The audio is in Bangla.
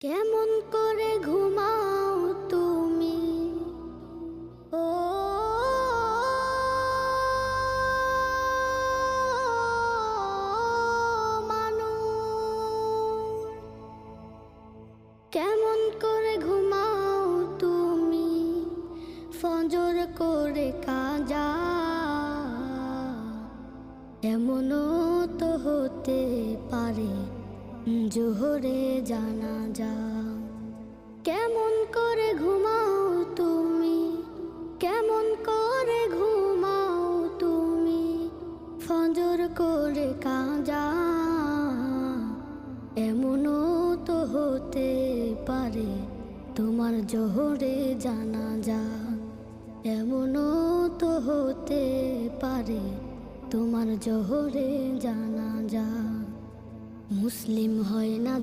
কেমন করে ঘুমাও তুমি ও মানুষ, কেমন করে ঘুমাও তুমি ফজর করে কাজা। এমনও তো হতে পারে জোহরে জানাজা। কেমন করে ঘুমাও তুমি, কেমন করে ঘুমাও তুমি ফজর করে কাজা। এমনও তো হতে পারে তোমার জোহরে জানাজা। এমনও তো হতে পারে তোমার জোহরে জানাজা। মুসলিম হয় না